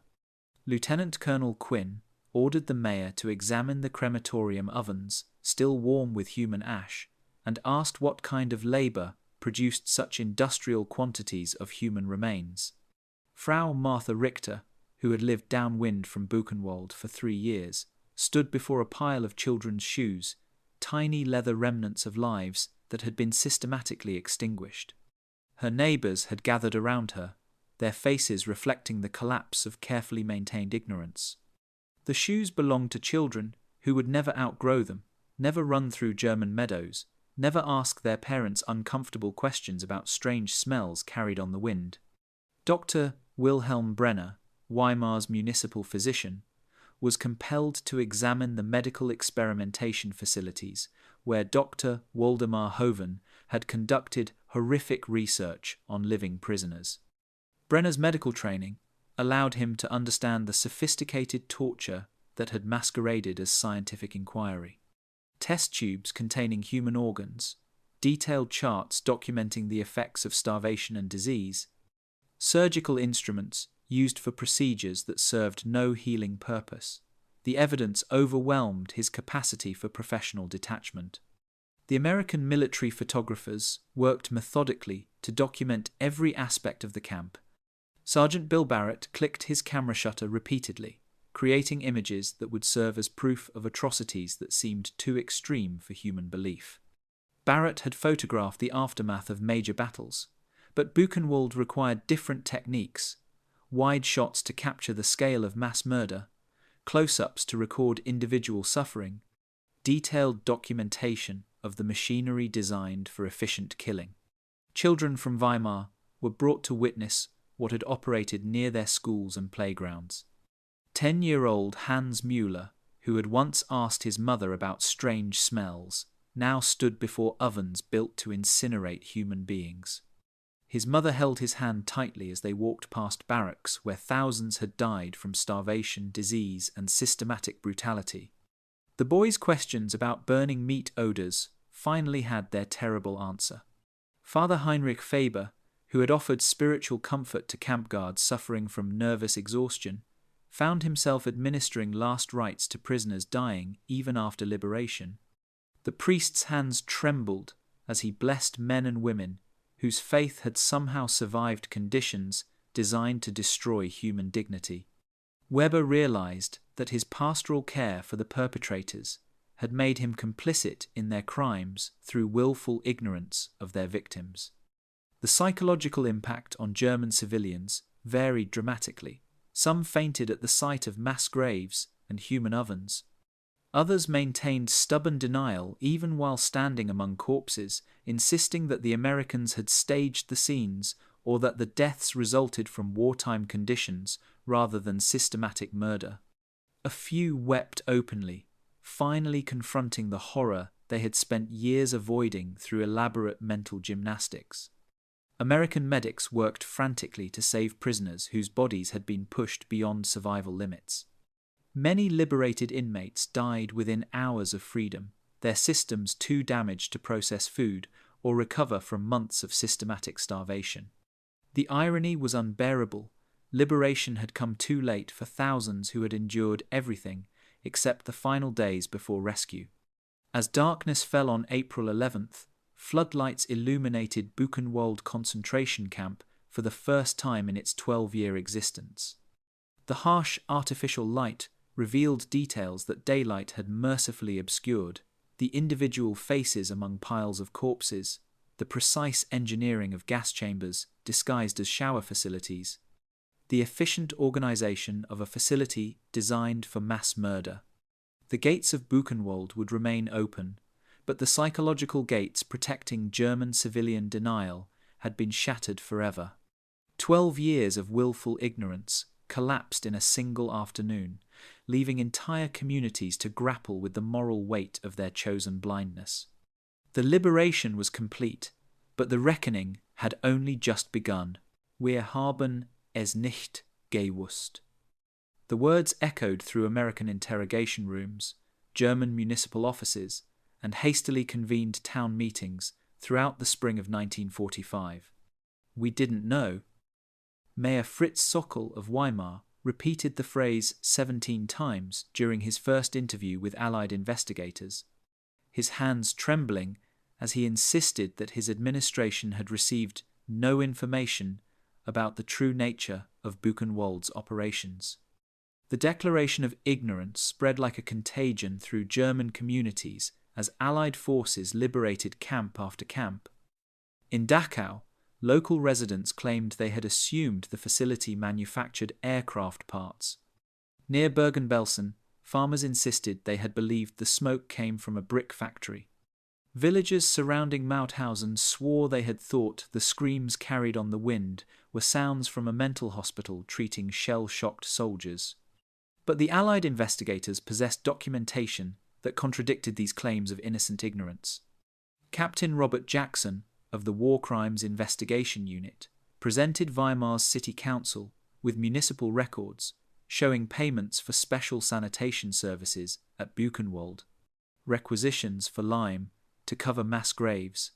Lieutenant Colonel Quinn ordered the mayor to examine the crematorium ovens, still warm with human ash, and asked what kind of labor produced such industrial quantities of human remains. Frau Martha Richter, who had lived downwind from Buchenwald for 3 years, stood before a pile of children's shoes, tiny leather remnants of lives that had been systematically extinguished. Her neighbors had gathered around her, their faces reflecting the collapse of carefully maintained ignorance. The shoes belonged to children who would never outgrow them, never run through German meadows, never ask their parents uncomfortable questions about strange smells carried on the wind. Dr. Wilhelm Brenner, Weimar's municipal physician, was compelled to examine the medical experimentation facilities where Dr. Waldemar Hoven had conducted horrific research on living prisoners. Brenner's medical training allowed him to understand the sophisticated torture that had masqueraded as scientific inquiry. Test tubes containing human organs, detailed charts documenting the effects of starvation and disease, surgical instruments used for procedures that served no healing purpose. The evidence overwhelmed his capacity for professional detachment. The American military photographers worked methodically to document every aspect of the camp. Sergeant Bill Barrett clicked his camera shutter repeatedly, creating images that would serve as proof of atrocities that seemed too extreme for human belief. Barrett had photographed the aftermath of major battles, but Buchenwald required different techniques: wide shots to capture the scale of mass murder, close-ups to record individual suffering, detailed documentation of the machinery designed for efficient killing. Children from Weimar were brought to witness what had operated near their schools and playgrounds. 10-year-old Hans Müller, who had once asked his mother about strange smells, now stood before ovens built to incinerate human beings. His mother held his hand tightly as they walked past barracks where thousands had died from starvation, disease, and systematic brutality. The boy's questions about burning meat odors finally had their terrible answer. Father Heinrich Faber, who had offered spiritual comfort to camp guards suffering from nervous exhaustion, found himself administering last rites to prisoners dying even after liberation. The priest's hands trembled as he blessed men and women whose faith had somehow survived conditions designed to destroy human dignity. Weber realized that his pastoral care for the perpetrators had made him complicit in their crimes through willful ignorance of their victims. The psychological impact on German civilians varied dramatically. Some fainted at the sight of mass graves and human ovens. Others maintained stubborn denial even while standing among corpses, insisting that the Americans had staged the scenes or that the deaths resulted from wartime conditions rather than systematic murder. A few wept openly, finally confronting the horror they had spent years avoiding through elaborate mental gymnastics. American medics worked frantically to save prisoners whose bodies had been pushed beyond survival limits. Many liberated inmates died within hours of freedom, their systems too damaged to process food or recover from months of systematic starvation. The irony was unbearable. Liberation had come too late for thousands who had endured everything except the final days before rescue. As darkness fell on April 11th, floodlights illuminated Buchenwald concentration camp for the first time in its 12-year existence. The harsh artificial light revealed details that daylight had mercifully obscured: The individual faces among piles of corpses, the precise engineering of gas chambers disguised as shower facilities, the efficient organization of a facility designed for mass murder. The gates of Buchenwald would remain open, but the psychological gates protecting German civilian denial had been shattered forever. 12 years of willful ignorance collapsed in a single afternoon, leaving entire communities to grapple with the moral weight of their chosen blindness. The liberation was complete, but the reckoning had only just begun. Wir haben es nicht gewusst. The words echoed through American interrogation rooms, German municipal offices, and hastily convened town meetings throughout the spring of 1945. We didn't know. Mayor Fritz Sockel of Weimar repeated the phrase 17 times during his first interview with Allied investigators, his hands trembling as he insisted that his administration had received no information about the true nature of Buchenwald's operations. The declaration of ignorance spread like a contagion through German communities as Allied forces liberated camp after camp. In Dachau, local residents claimed they had assumed the facility manufactured aircraft parts. Near Bergen-Belsen, farmers insisted they had believed the smoke came from a brick factory. Villagers surrounding Mauthausen swore they had thought the screams carried on the wind were sounds from a mental hospital treating shell-shocked soldiers. But the Allied investigators possessed documentation that contradicted these claims of innocent ignorance. Captain Robert Jackson, of the War Crimes Investigation Unit, presented Weimar's city council with municipal records showing payments for special sanitation services at Buchenwald, requisitions for lime to cover mass graves,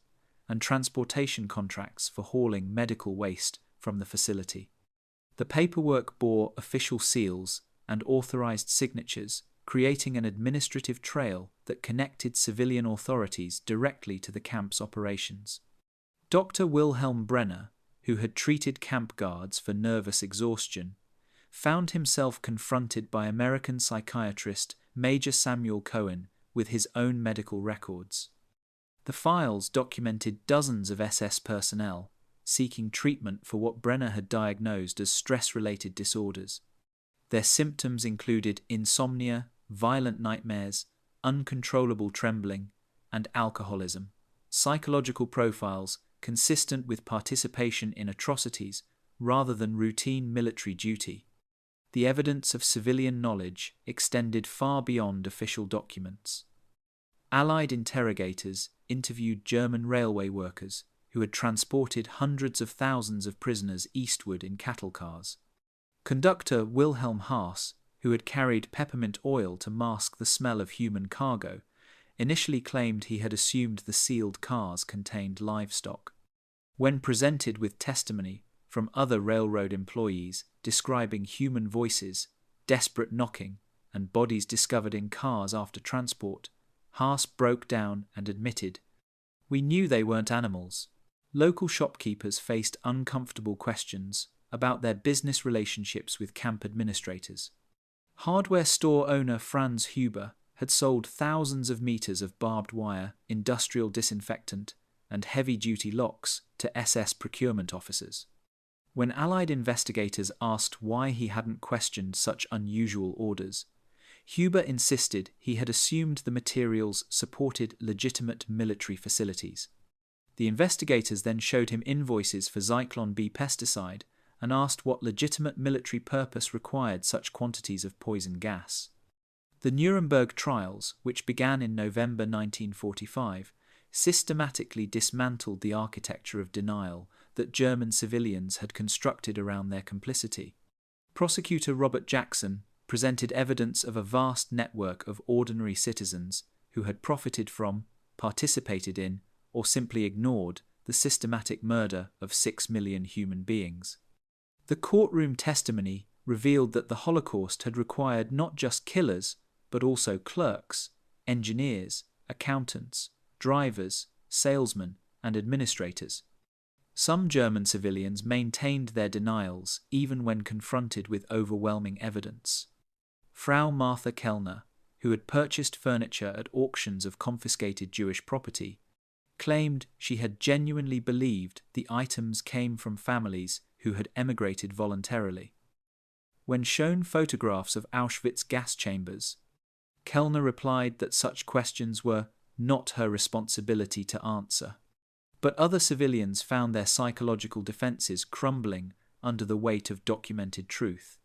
and transportation contracts for hauling medical waste from the facility. The paperwork bore official seals and authorized signatures, creating an administrative trail that connected civilian authorities directly to the camp's operations. Dr. Wilhelm Brenner, who had treated camp guards for nervous exhaustion, found himself confronted by American psychiatrist Major Samuel Cohen with his own medical records. The files documented dozens of SS personnel seeking treatment for what Brenner had diagnosed as stress-related disorders. Their symptoms included insomnia, violent nightmares, uncontrollable trembling, and alcoholism, psychological profiles consistent with participation in atrocities rather than routine military duty. The evidence of civilian knowledge extended far beyond official documents. Allied interrogators interviewed German railway workers who had transported hundreds of thousands of prisoners eastward in cattle cars. Conductor Wilhelm Haas, who had carried peppermint oil to mask the smell of human cargo, initially claimed he had assumed the sealed cars contained livestock. When presented with testimony from other railroad employees describing human voices, desperate knocking, and bodies discovered in cars after transport, Haas broke down and admitted, "We knew they weren't animals." Local shopkeepers faced uncomfortable questions about their business relationships with camp administrators. Hardware store owner Franz Huber had sold thousands of meters of barbed wire, industrial disinfectant, and heavy-duty locks to SS procurement officers. When Allied investigators asked why he hadn't questioned such unusual orders, Huber insisted he had assumed the materials supported legitimate military facilities. The investigators then showed him invoices for Zyklon B pesticide and asked what legitimate military purpose required such quantities of poison gas. The Nuremberg trials, which began in November 1945, systematically dismantled the architecture of denial that German civilians had constructed around their complicity. Prosecutor Robert Jackson presented evidence of a vast network of ordinary citizens who had profited from, participated in, or simply ignored the systematic murder of 6 million human beings. The courtroom testimony revealed that the Holocaust had required not just killers, but also clerks, engineers, accountants, drivers, salesmen, and administrators. Some German civilians maintained their denials even when confronted with overwhelming evidence. Frau Martha Kellner, who had purchased furniture at auctions of confiscated Jewish property, claimed she had genuinely believed the items came from families who had emigrated voluntarily. When shown photographs of Auschwitz gas chambers, Kellner replied that such questions were not her responsibility to answer. But other civilians found their psychological defenses crumbling under the weight of documented truth.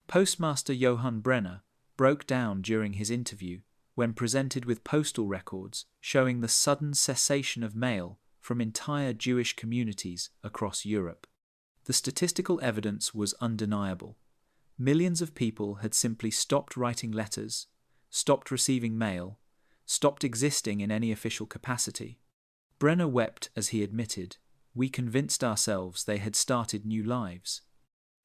Postmaster Johann Brenner broke down during his interview when presented with postal records showing the sudden cessation of mail from entire Jewish communities across Europe. The statistical evidence was undeniable. Millions of people had simply stopped writing letters, stopped receiving mail, stopped existing in any official capacity. Brenner wept as he admitted, "We convinced ourselves they had started new lives."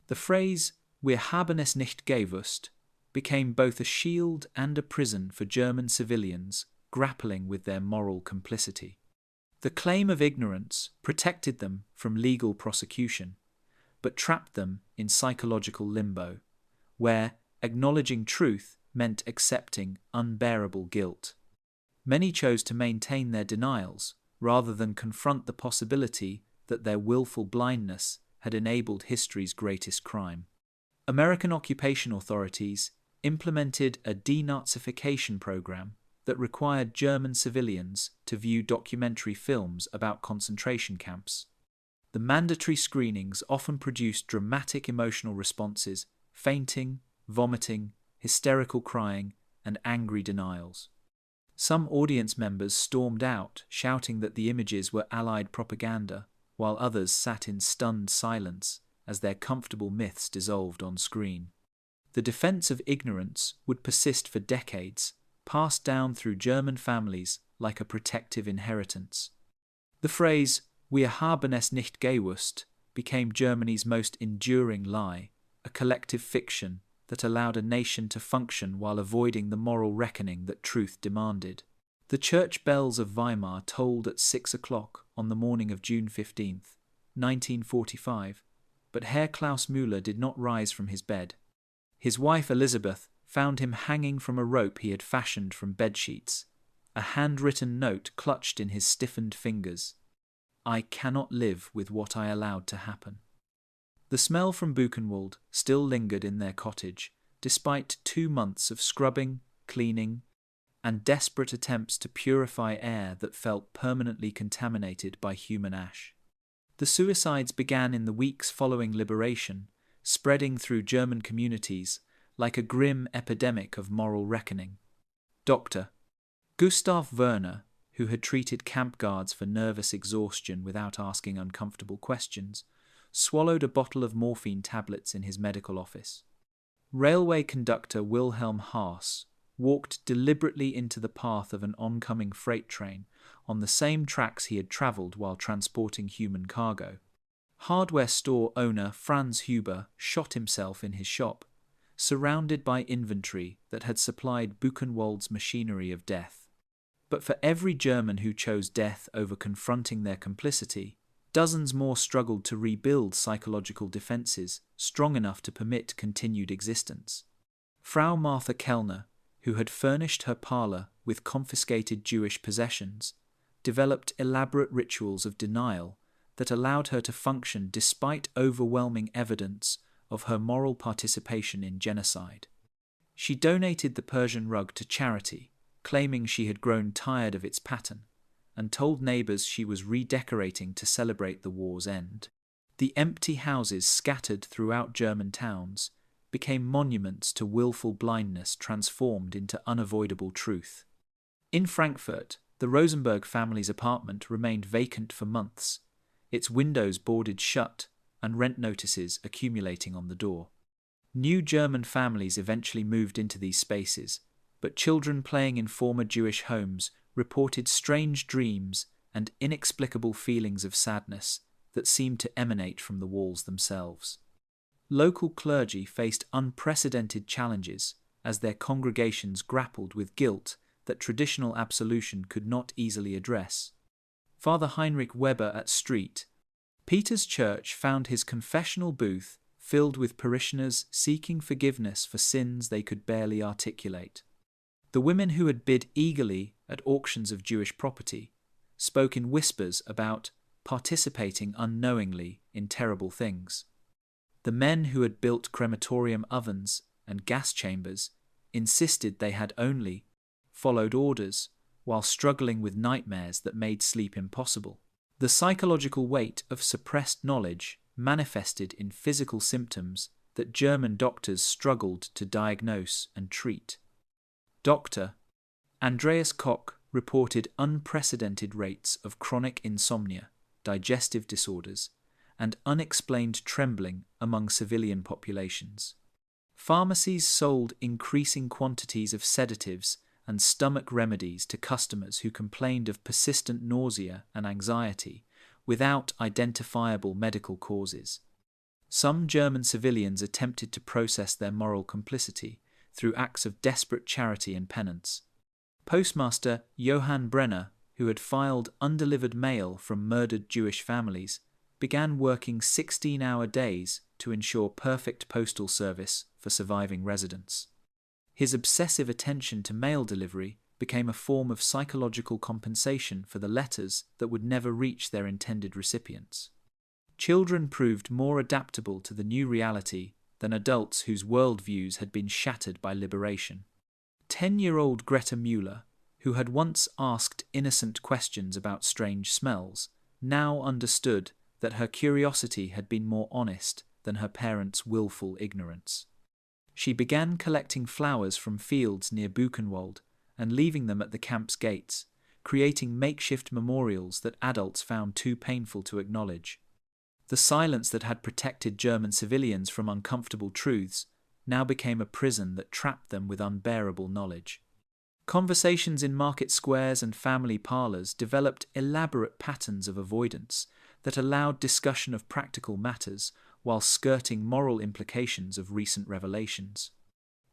The phrase, "Wir haben es nicht gewusst," became both a shield and a prison for German civilians grappling with their moral complicity. The claim of ignorance protected them from legal prosecution, but trapped them in psychological limbo, where acknowledging truth meant accepting unbearable guilt. Many chose to maintain their denials rather than confront the possibility that their willful blindness had enabled history's greatest crime. American occupation authorities implemented a denazification program that required German civilians to view documentary films about concentration camps. The mandatory screenings often produced dramatic emotional responses, fainting, vomiting, hysterical crying, and angry denials. Some audience members stormed out, shouting that the images were Allied propaganda, while others sat in stunned silence as their comfortable myths dissolved on screen. The defense of ignorance would persist for decades, passed down through German families like a protective inheritance. The phrase, "Wir haben es nicht gewusst," became Germany's most enduring lie, a collective fiction that allowed a nation to function while avoiding the moral reckoning that truth demanded. The church bells of Weimar tolled at 6 o'clock on the morning of June 15, 1945, but Herr Klaus Müller did not rise from his bed. His wife Elizabeth found him hanging from a rope he had fashioned from bedsheets, a handwritten note clutched in his stiffened fingers. "I cannot live with what I allowed to happen." The smell from Buchenwald still lingered in their cottage, despite 2 months of scrubbing, cleaning, and desperate attempts to purify air that felt permanently contaminated by human ash. The suicides began in the weeks following liberation, spreading through German communities like a grim epidemic of moral reckoning. Dr. Gustav Werner, who had treated camp guards for nervous exhaustion without asking uncomfortable questions, swallowed a bottle of morphine tablets in his medical office. Railway conductor Wilhelm Haas walked deliberately into the path of an oncoming freight train on the same tracks he had travelled while transporting human cargo. Hardware store owner Franz Huber shot himself in his shop, surrounded by inventory that had supplied Buchenwald's machinery of death. But for every German who chose death over confronting their complicity, dozens more struggled to rebuild psychological defenses strong enough to permit continued existence. Frau Martha Kellner, who had furnished her parlour with confiscated Jewish possessions, developed elaborate rituals of denial that allowed her to function despite overwhelming evidence of her moral participation in genocide. She donated the Persian rug to charity, claiming she had grown tired of its pattern, and told neighbours she was redecorating to celebrate the war's end. The empty houses scattered throughout German towns became monuments to willful blindness transformed into unavoidable truth. In Frankfurt, the Rosenberg family's apartment remained vacant for months, its windows boarded shut and rent notices accumulating on the door. New German families eventually moved into these spaces, but children playing in former Jewish homes reported strange dreams and inexplicable feelings of sadness that seemed to emanate from the walls themselves. Local clergy faced unprecedented challenges as their congregations grappled with guilt that traditional absolution could not easily address. Father Heinrich Weber at Street, Peter's church found his confessional booth filled with parishioners seeking forgiveness for sins they could barely articulate. The women who had bid eagerly at auctions of Jewish property spoke in whispers about participating unknowingly in terrible things. The men who had built crematorium ovens and gas chambers insisted they had only followed orders while struggling with nightmares that made sleep impossible. The psychological weight of suppressed knowledge manifested in physical symptoms that German doctors struggled to diagnose and treat. Dr. Andreas Koch reported unprecedented rates of chronic insomnia, digestive disorders, and unexplained trembling among civilian populations. Pharmacies sold increasing quantities of sedatives and stomach remedies to customers who complained of persistent nausea and anxiety without identifiable medical causes. Some German civilians attempted to process their moral complicity through acts of desperate charity and penance. Postmaster Johann Brenner, who had filed undelivered mail from murdered Jewish families, began working 16-hour days to ensure perfect postal service for surviving residents. His obsessive attention to mail delivery became a form of psychological compensation for the letters that would never reach their intended recipients. Children proved more adaptable to the new reality than adults whose worldviews had been shattered by liberation. 10-year-old Greta Müller, who had once asked innocent questions about strange smells, now understood that her curiosity had been more honest than her parents' willful ignorance. She began collecting flowers from fields near Buchenwald and leaving them at the camp's gates, creating makeshift memorials that adults found too painful to acknowledge. The silence that had protected German civilians from uncomfortable truths now became a prison that trapped them with unbearable knowledge. Conversations in market squares and family parlours developed elaborate patterns of avoidance that allowed discussion of practical matters while skirting moral implications of recent revelations.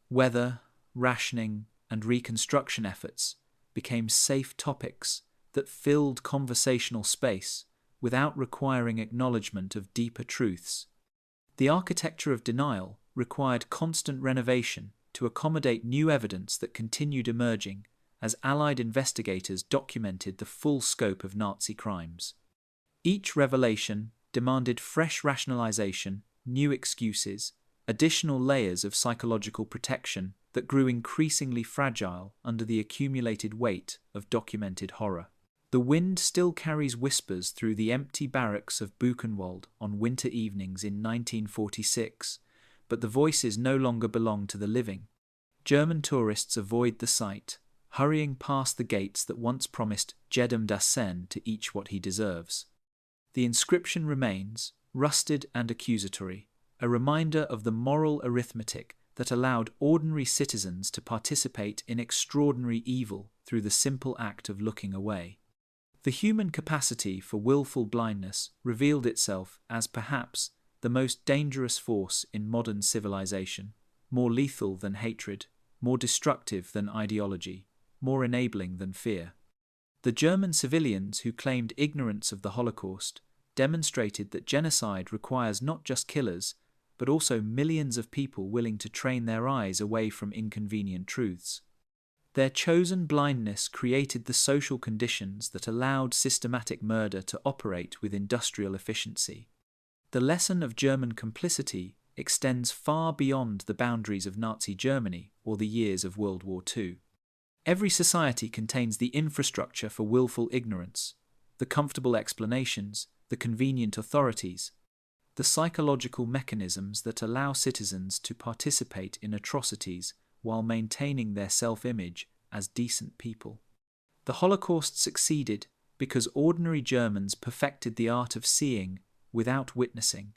Weather, rationing, and reconstruction efforts became safe topics that filled conversational space without requiring acknowledgement of deeper truths. The architecture of denial required constant renovation to accommodate new evidence that continued emerging as Allied investigators documented the full scope of Nazi crimes. Each revelation demanded fresh rationalization, new excuses, additional layers of psychological protection that grew increasingly fragile under the accumulated weight of documented horror. The wind still carries whispers through the empty barracks of Buchenwald on winter evenings in 1946, but the voices no longer belong to the living. German tourists avoid the site, hurrying past the gates that once promised Jedem Dasein to each what he deserves. The inscription remains, rusted and accusatory, a reminder of the moral arithmetic that allowed ordinary citizens to participate in extraordinary evil through the simple act of looking away. The human capacity for willful blindness revealed itself as perhaps the most dangerous force in modern civilization, more lethal than hatred, more destructive than ideology, more enabling than fear. The German civilians who claimed ignorance of the Holocaust demonstrated that genocide requires not just killers, but also millions of people willing to train their eyes away from inconvenient truths. Their chosen blindness created the social conditions that allowed systematic murder to operate with industrial efficiency. The lesson of German complicity extends far beyond the boundaries of Nazi Germany or the years of World War II. Every society contains the infrastructure for willful ignorance, the comfortable explanations, the convenient authorities, the psychological mechanisms that allow citizens to participate in atrocities while maintaining their self-image as decent people. The Holocaust succeeded because ordinary Germans perfected the art of seeing without witnessing,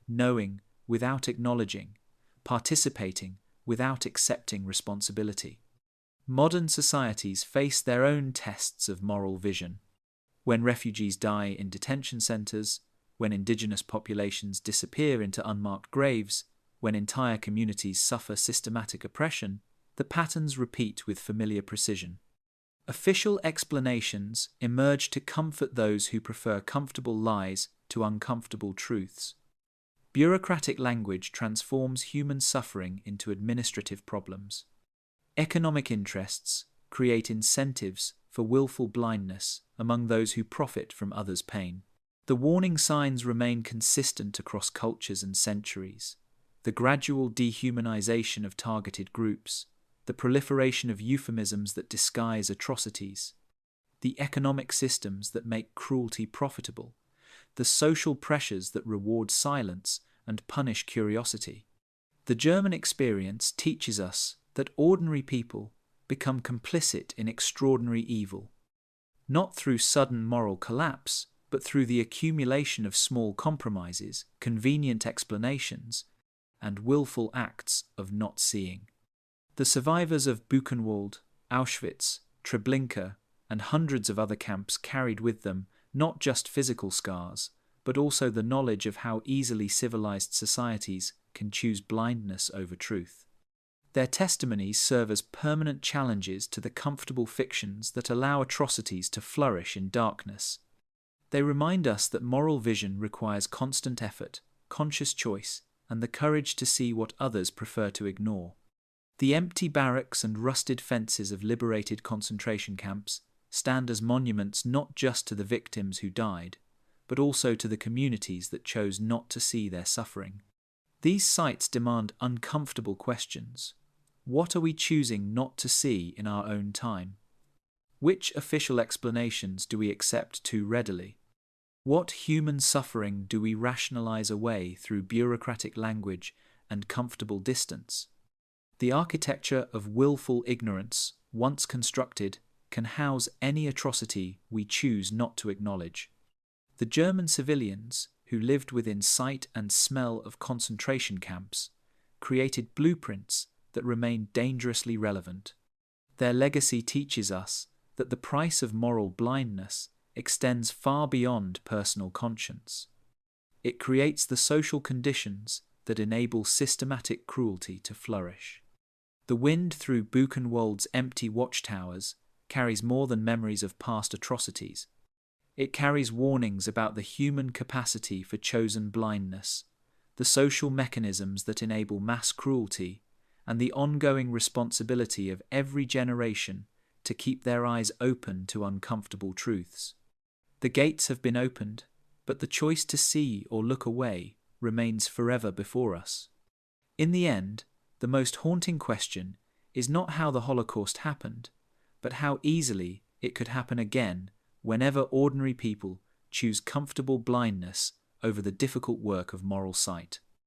knowing without acknowledging, participating without accepting responsibility. Modern societies face their own tests of moral vision. When refugees die in detention centres, when indigenous populations disappear into unmarked graves, when entire communities suffer systematic oppression, the patterns repeat with familiar precision. Official explanations emerge to comfort those who prefer comfortable lies to uncomfortable truths. Bureaucratic language transforms human suffering into administrative problems. Economic interests create incentives for willful blindness among those who profit from others' pain. The warning signs remain consistent across cultures and centuries. The gradual dehumanization of targeted groups, the proliferation of euphemisms that disguise atrocities, the economic systems that make cruelty profitable, the social pressures that reward silence and punish curiosity. The German experience teaches us that ordinary people become complicit in extraordinary evil, not through sudden moral collapse, but through the accumulation of small compromises, convenient explanations, and willful acts of not seeing. The survivors of Buchenwald, Auschwitz, Treblinka, and hundreds of other camps carried with them not just physical scars, but also the knowledge of how easily civilized societies can choose blindness over truth. Their testimonies serve as permanent challenges to the comfortable fictions that allow atrocities to flourish in darkness. They remind us that moral vision requires constant effort, conscious choice, and the courage to see what others prefer to ignore. The empty barracks and rusted fences of liberated concentration camps stand as monuments not just to the victims who died, but also to the communities that chose not to see their suffering. These sites demand uncomfortable questions. What are we choosing not to see in our own time? Which official explanations do we accept too readily? What human suffering do we rationalize away through bureaucratic language and comfortable distance? The architecture of willful ignorance, once constructed, can house any atrocity we choose not to acknowledge. The German civilians, who lived within sight and smell of concentration camps, created blueprints that remain dangerously relevant. Their legacy teaches us that the price of moral blindness extends far beyond personal conscience. It creates the social conditions that enable systematic cruelty to flourish. The wind through Buchenwald's empty watchtowers carries more than memories of past atrocities. It carries warnings about the human capacity for chosen blindness, the social mechanisms that enable mass cruelty, and the ongoing responsibility of every generation to keep their eyes open to uncomfortable truths. The gates have been opened, but the choice to see or look away remains forever before us. In the end, the most haunting question is not how the Holocaust happened, but how easily it could happen again whenever ordinary people choose comfortable blindness over the difficult work of moral sight.